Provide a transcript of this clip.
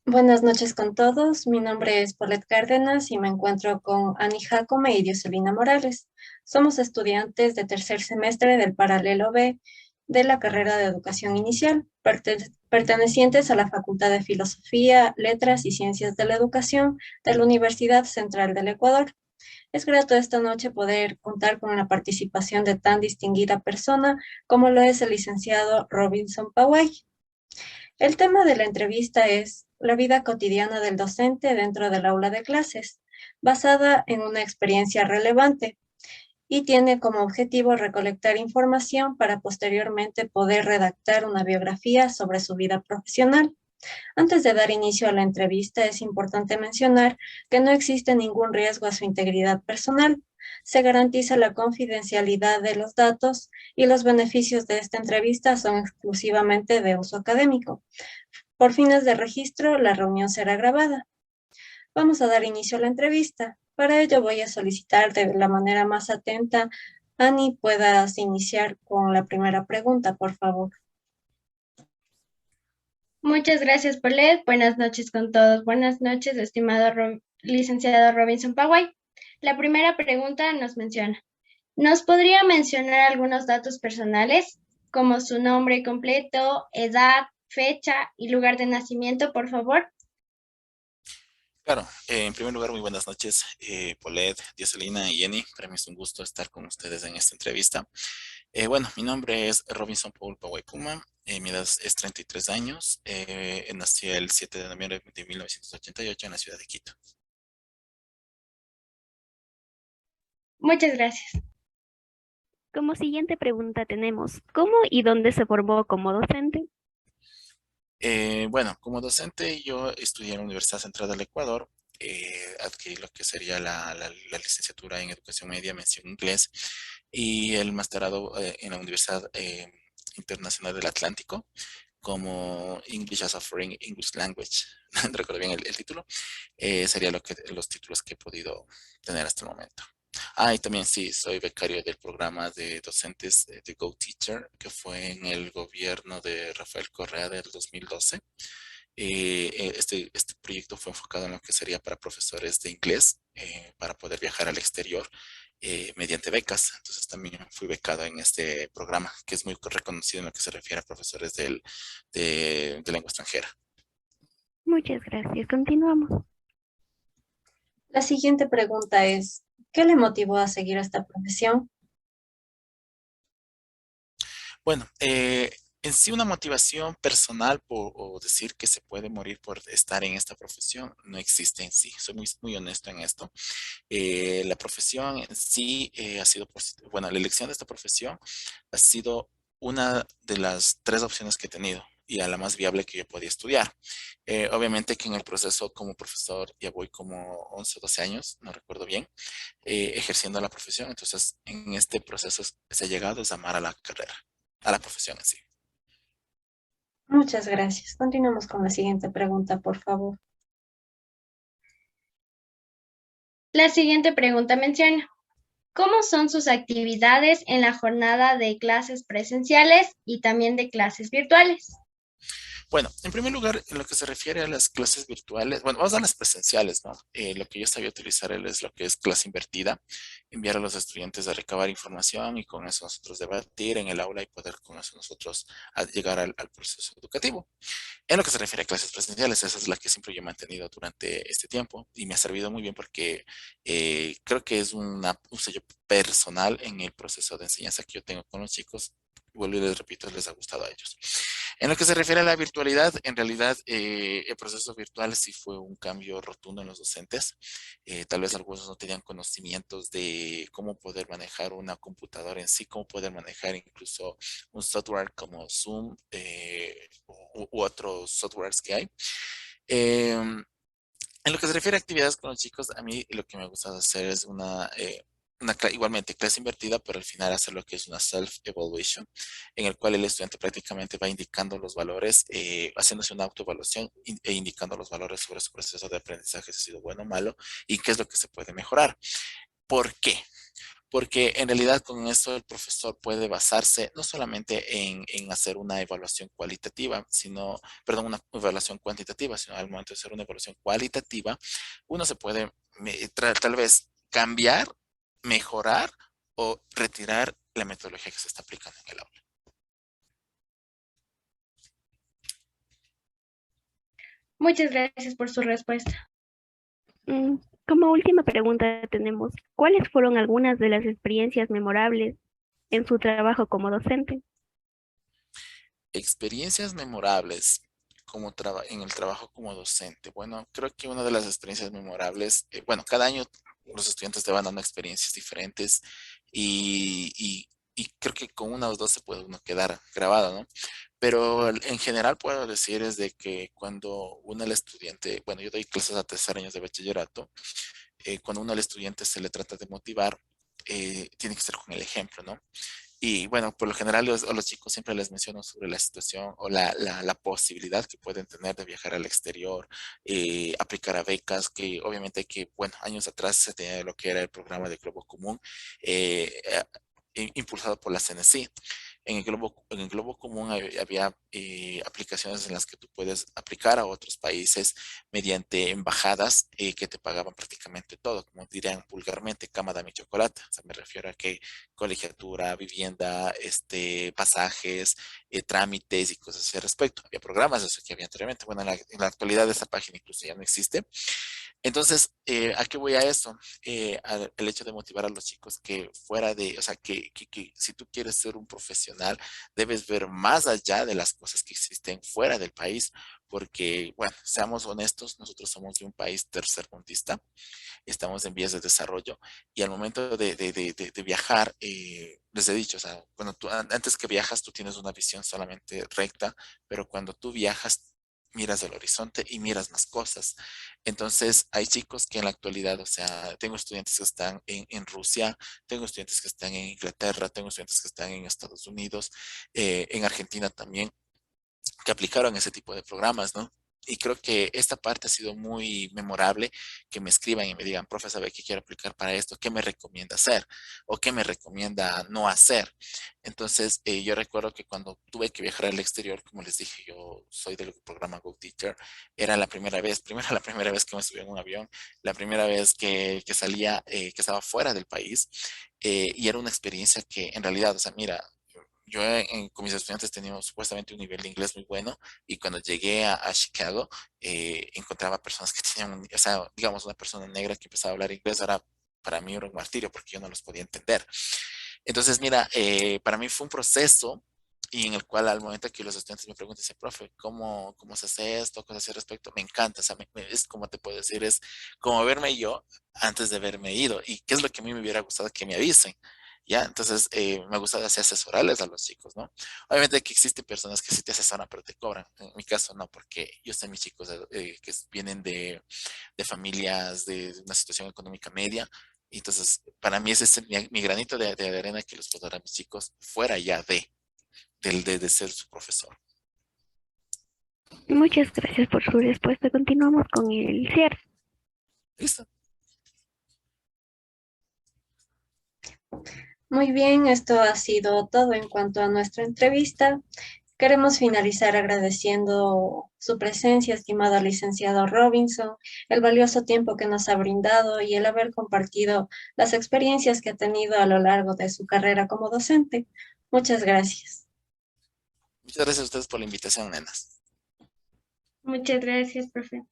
Buenas noches con todos. Mi nombre es Paulette Cárdenas y me encuentro con Ani Jacome y Dioselina Morales. Somos estudiantes de tercer semestre del Paralelo B de la carrera de Educación Inicial, pertenecientes a la Facultad de Filosofía, Letras y Ciencias de la Educación de la Universidad Central del Ecuador. Es grato esta noche poder contar con la participación de tan distinguida persona como lo es el licenciado Robinson Paway. El tema de la entrevista es la vida cotidiana del docente dentro del aula de clases, basada en una experiencia relevante y tiene como objetivo recolectar información para posteriormente poder redactar una biografía sobre su vida profesional. Antes de dar inicio a la entrevista, es importante mencionar que no existe ningún riesgo a su integridad personal. Se garantiza la confidencialidad de los datos y los beneficios de esta entrevista son exclusivamente de uso académico. Por fines de registro, la reunión será grabada. Vamos a dar inicio a la entrevista. Para ello voy a solicitar de la manera más atenta, Ani, puedas iniciar con la primera pregunta, por favor. Muchas gracias, Paulette. Buenas noches con todos. Buenas noches, estimado licenciado Robinson Paway. La primera pregunta nos menciona, ¿nos podría mencionar algunos datos personales, como su nombre completo, edad, fecha y lugar de nacimiento, por favor? Claro, en primer lugar, muy buenas noches, Paulette, Dioselina y Jenny. Para mí es un gusto estar con ustedes en esta entrevista. Bueno, mi nombre es Robinson Paul Paway Puma, mi edad es 33 años, nací el 7 de noviembre de 1988 en la ciudad de Quito. Muchas gracias. Como siguiente pregunta tenemos, ¿cómo y dónde se formó como docente? Bueno, como docente yo estudié en la Universidad Central del Ecuador, adquirí lo que sería la licenciatura en Educación Media, mención inglés, y el masterado en la Universidad Internacional del Atlántico como English as a Foreign English Language, no recuerdo bien el título, sería los títulos que he podido tener hasta el momento. Y también sí, soy becario del programa de docentes de Go Teacher, que fue en el gobierno de Rafael Correa del 2012. Este proyecto fue enfocado en lo que sería para profesores de inglés, para poder viajar al exterior mediante becas. Entonces también fui becado en este programa, que es muy reconocido en lo que se refiere a profesores de lengua extranjera. Muchas gracias. Continuamos. La siguiente pregunta es, ¿qué le motivó a seguir esta profesión? Bueno, en sí una motivación personal o decir que se puede morir por estar en esta profesión no existe en sí. Soy muy honesto en esto. La profesión en sí ha sido, bueno, la elección de esta profesión ha sido una de las tres opciones que he tenido y a la más viable que yo podía estudiar. Obviamente que en el proceso como profesor ya voy como 11 o 12 años, no recuerdo bien, ejerciendo la profesión. Entonces, en este proceso se ha llegado es amar a la carrera, a la profesión en sí. Muchas gracias. Continuamos con la siguiente pregunta, por favor. La siguiente pregunta menciona, ¿cómo son sus actividades en la jornada de clases presenciales y también de clases virtuales? Bueno, en primer lugar, en lo que se refiere a las clases virtuales, bueno, vamos a las presenciales, ¿no? Lo que yo sabía utilizar es lo que es clase invertida, enviar a los estudiantes a recabar información y con eso nosotros debatir en el aula y poder con eso nosotros llegar al proceso educativo. En lo que se refiere a clases presenciales, esa es la que siempre yo he mantenido durante este tiempo y me ha servido muy bien porque creo que es un sello personal en el proceso de enseñanza que yo tengo con los chicos. Vuelvo y les repito, les ha gustado a ellos. En lo que se refiere a la virtualidad, en realidad el proceso virtual sí fue un cambio rotundo en los docentes. Tal vez algunos no tenían conocimientos de cómo poder manejar una computadora en sí, cómo poder manejar incluso un software como Zoom u otros softwares que hay. En lo que se refiere a actividades con los chicos, a mí lo que me gusta hacer es igualmente clase invertida, pero al final hacer lo que es una self-evaluation, en el cual el estudiante prácticamente va indicando los valores, haciéndose una autoevaluación e indicando los valores sobre su proceso de aprendizaje, si ha sido bueno o malo, y qué es lo que se puede mejorar. ¿Por qué? porque en realidad con esto el profesor puede basarse no solamente en hacer una evaluación cualitativa, sino, perdón, una evaluación cuantitativa, sino al momento de hacer una evaluación cualitativa, uno se puede tal vez cambiar, mejorar o retirar la metodología que se está aplicando en el aula. Muchas gracias por su respuesta. Como última pregunta tenemos, ¿cuáles fueron algunas de las experiencias memorables en su trabajo como docente? Experiencias memorables en el trabajo como docente. Bueno, creo que una de las experiencias memorables, bueno, cada año los estudiantes te van dando experiencias diferentes y creo que con una o dos se puede uno quedar grabado, ¿no? Pero en general puedo decir es de que cuando uno al estudiante, bueno, yo doy clases a 3 años de bachillerato, cuando uno al estudiante se le trata de motivar, tiene que ser con el ejemplo, ¿no? Y bueno, por lo general a los chicos siempre les menciono sobre la situación o la posibilidad que pueden tener de viajar al exterior, aplicar a becas, que obviamente que, bueno, años atrás se tenía lo que era el programa de Globo Común, impulsado por la CNC. En el Globo Común había aplicaciones en las que tú puedes aplicar a otros países mediante embajadas que te pagaban prácticamente todo, como dirían vulgarmente, cama dame chocolate. O sea, me refiero a que colegiatura, vivienda, pasajes, trámites y cosas así al respecto. Había programas de eso que había anteriormente. Bueno, en la actualidad esa página incluso ya no existe. Entonces, ¿a qué voy a eso? El hecho de motivar a los chicos que fuera de, o sea, que si tú quieres ser un profesional, debes ver más allá de las cosas que existen fuera del país, porque, bueno, seamos honestos, nosotros somos de un país tercermundista, estamos en vías de desarrollo y al momento de viajar, les he dicho, o sea, cuando antes que viajas tú tienes una visión solamente recta, pero cuando tú viajas miras el horizonte y miras más cosas. Entonces, hay chicos que en la actualidad, o sea, tengo estudiantes que están en Rusia, tengo estudiantes que están en Inglaterra, tengo estudiantes que están en Estados Unidos, en Argentina también, que aplicaron ese tipo de programas, ¿no? Y creo que esta parte ha sido muy memorable, que me escriban y me digan, profe, ¿sabe qué quiero aplicar para esto? ¿Qué me recomienda hacer? ¿O qué me recomienda no hacer? Entonces, yo recuerdo que cuando tuve que viajar al exterior, como les dije, yo soy del programa Go Teacher, era la primera vez, primero la primera vez que me subí en un avión, la primera vez que salía, que estaba fuera del país, y era una experiencia que en realidad, o sea, mira, yo con mis estudiantes teníamos supuestamente un nivel de inglés muy bueno y cuando llegué a Chicago encontraba personas que tenían, o sea, digamos, una persona negra que empezaba a hablar inglés, era para mí era un martirio porque yo no los podía entender. Entonces, mira, para mí fue un proceso y en el cual al momento que los estudiantes me preguntan, dice, profe, ¿cómo se hace esto? ¿Cómo se hace al respecto? Me encanta, o sea, es como te puedo decir, es como verme yo antes de haberme ido. ¿Y qué es lo que a mí me hubiera gustado que me avisen? ¿Ya? Entonces, me gusta así asesorarles a los chicos, ¿no? Obviamente que existen personas que sí te asesoran, pero te cobran. En mi caso, no, porque yo sé mis chicos que vienen de familias de una situación económica media. Y entonces, para mí ese es mi granito de arena que les puedo dar a mis chicos fuera ya de ser su profesor. Muchas gracias por su respuesta. Continuamos con el cierre. ¿Listo? Muy bien, esto ha sido todo en cuanto a nuestra entrevista. Queremos finalizar agradeciendo su presencia, estimado licenciado Robinson, el valioso tiempo que nos ha brindado y el haber compartido las experiencias que ha tenido a lo largo de su carrera como docente. Muchas gracias. Muchas gracias a ustedes por la invitación, nenas. Muchas gracias, profe.